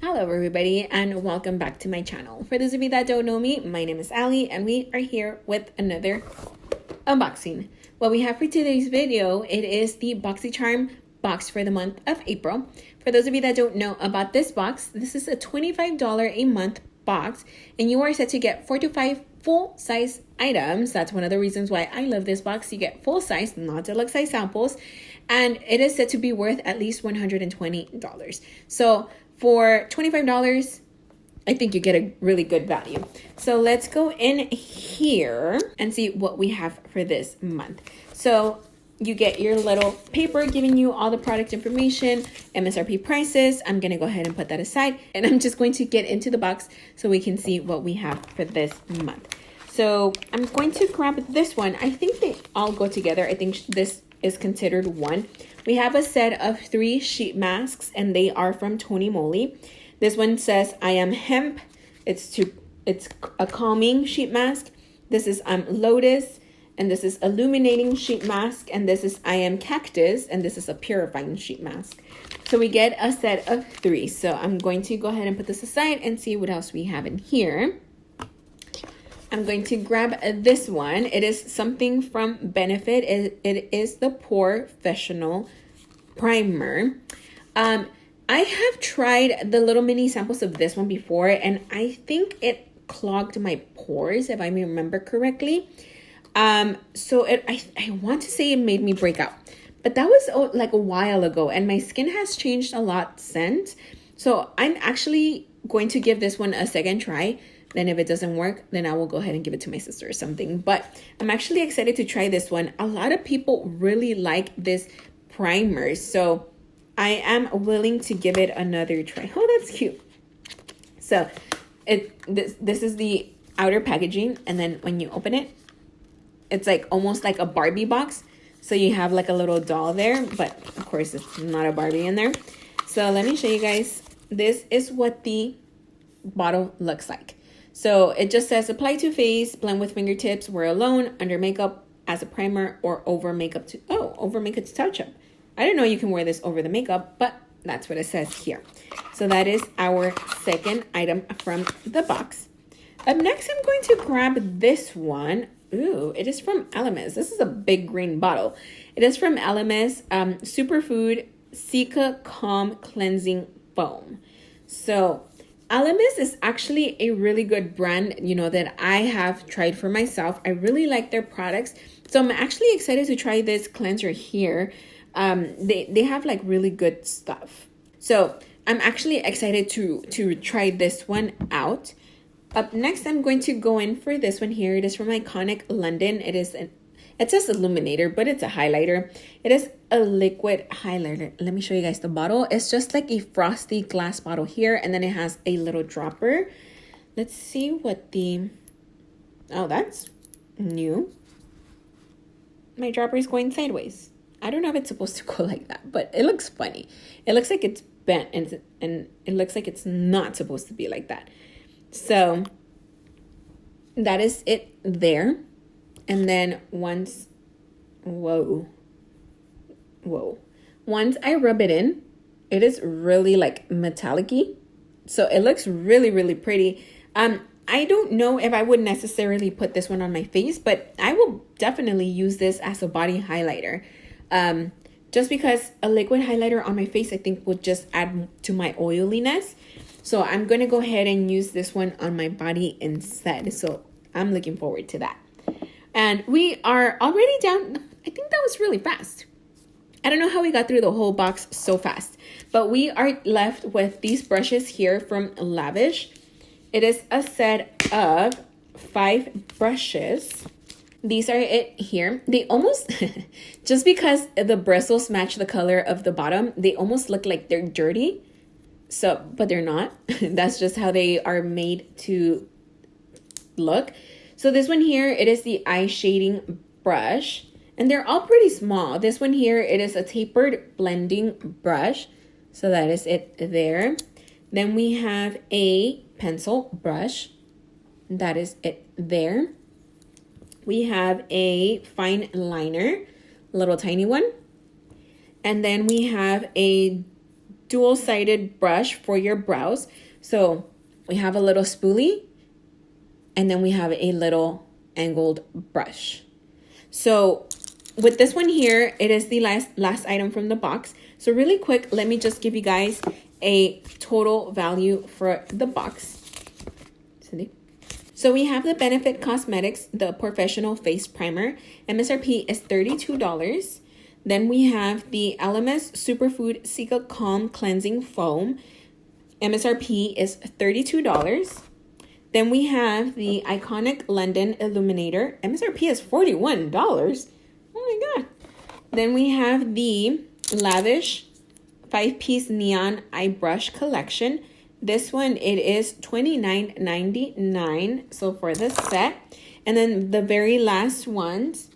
Hello everybody and welcome back to my channel. For those of you that don't know me, my name is Ali and we are here with another unboxing. What we have for today's video, it is the Boxycharm box for the month of April. For those of you that don't know about this box, this is a $25 a month box and you are set to get 4 to 5 full-size items. That's one of the reasons why I love this box. You get full-size, not deluxe size samples, and it is said to be worth at least $120. So for $25, I think you get a really good value. So let's go in here and see what we have for this month. So you get your little paper giving you all the product information, MSRP prices. I'm going to go ahead and put that aside. And I'm just going to get into the box so we can see what we have for this month. So I'm going to grab this one. I think they all go together. I think this is considered one. We have a set of 3 sheet masks and they are from Tony Moly. This one says I am hemp. It's a calming sheet mask. This is lotus, and this is illuminating sheet mask, and this is I am cactus, and this is a purifying sheet mask. So we get a set of 3. So I'm going to go ahead and put this aside and see what else we have in here. I'm going to grab this one. It is something from Benefit. It is the Professional Primer. I have tried the little mini samples of this one before, and I think it clogged my pores, if I remember correctly. So I want to say it made me break out, but that was like a while ago, and my skin has changed a lot since. So I'm actually going to give this one a second try. Then if it doesn't work, then I will go ahead and give it to my sister or something. But I'm actually excited to try this one. A lot of people really like this primer, so I am willing to give it another try. Oh, that's cute. So this is the outer packaging, and then when you open it, it's like almost like a Barbie box. So you have like a little doll there, but of course it's not a Barbie in there. So let me show you guys. This is what the bottle looks like. So it just says apply to face, blend with fingertips, wear alone, under makeup, as a primer, or over makeup to touch up. I didn't know you can wear this over the makeup, but that's what it says here. So that is our second item from the box. Up next, I'm going to grab this one. Ooh, it is from Elemis. This is a big green bottle. It is from Elemis Superfood Cica Calm Cleansing Foam. So Elemis is actually a really good brand, that I have tried for myself. I really like their products. So I'm actually excited to try this cleanser here. They have like really good stuff. So I'm actually excited to try this one out. Up next, I'm going to go in for this one here. It is from Iconic London. It says illuminator, but it's a highlighter. It is a liquid highlighter. Let me show you guys the bottle. It's just like a frosty glass bottle here, and then it has a little dropper. Let's see what oh, that's new. My dropper is going sideways. I don't know if it's supposed to go like that, but it looks funny. It looks like it's bent, and it looks like it's not supposed to be like that. So that is it there. And then once I rub it in, it is really like metallic-y. So it looks really, really pretty. I don't know if I would necessarily put this one on my face, but I will definitely use this as a body highlighter. Just because a liquid highlighter on my face, I think would just add to my oiliness. So I'm going to go ahead and use this one on my body instead. So I'm looking forward to that. And we are already down. I think that was really fast. I don't know how we got through the whole box so fast. But we are left with these brushes here from Lavish. It is a set of 5 brushes. These are it here. They almost, just because the bristles match the color of the bottom, they almost look like they're dirty. So, but they're not. That's just how they are made to look. So this one here, it is the eye shading brush, and they're all pretty small. This one here, it is a tapered blending brush. So that is it there. Then we have a pencil brush. That is it there. We have a fine liner, little tiny one. And then we have a dual-sided brush for your brows. So we have a little spoolie, and then we have a little angled brush. So with this one here, it is the last item from the box. So really quick, let me just give you guys a total value for the box. So we have the Benefit Cosmetics, the Professional Face Primer. MSRP is $32. Then we have the LMS Superfood Cica Calm Cleansing Foam. MSRP is $32. Then we have the Iconic London Illuminator. MSRP is $41. Oh my god. Then we have the Lavish 5-piece Neon Eye Brush Collection. This one, it is $29.99. So for the set. And then the very last ones,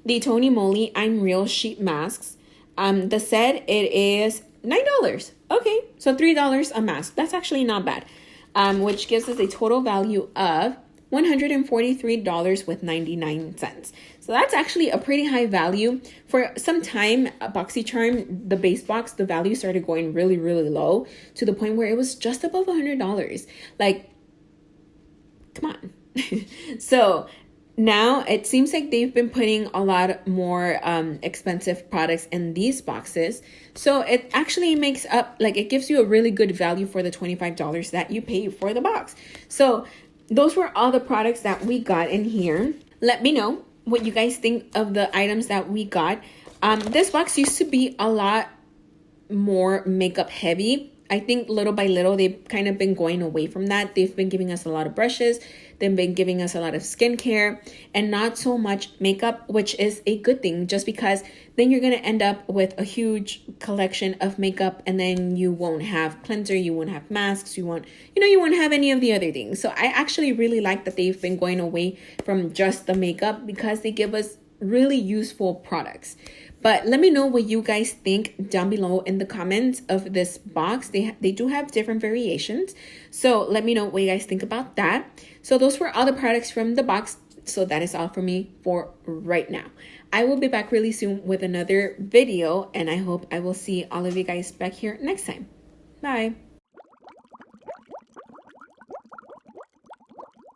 the Tony Moly I'm Real Sheet Masks. The set, it is $9. Okay, so $3 a mask. That's actually not bad. Which gives us a total value of $143.99. So that's actually a pretty high value. For some time, Boxycharm, the base box, the value started going really, really low to the point where it was just above $100. Like, come on. So now it seems like they've been putting a lot more expensive products in these boxes. So it actually makes up, like, it gives you a really good value for the $25 that you pay for the box. So those were all the products that we got in here. Let me know what you guys think of the items that we got. This box used to be a lot more makeup heavy. I think little by little, they've kind of been going away from that. They've been giving us a lot of brushes. They've been giving us a lot of skincare and not so much makeup, which is a good thing, just because then you're going to end up with a huge collection of makeup, and then you won't have cleanser, you won't have masks, you won't have any of the other things. So I actually really like that they've been going away from just the makeup, because they give us really useful products. But let me know what you guys think down below in the comments of this box. They do have different variations. So let me know what you guys think about that. So those were all the products from the box. So that is all for me for right now. I will be back really soon with another video, and I hope I will see all of you guys back here next time. Bye.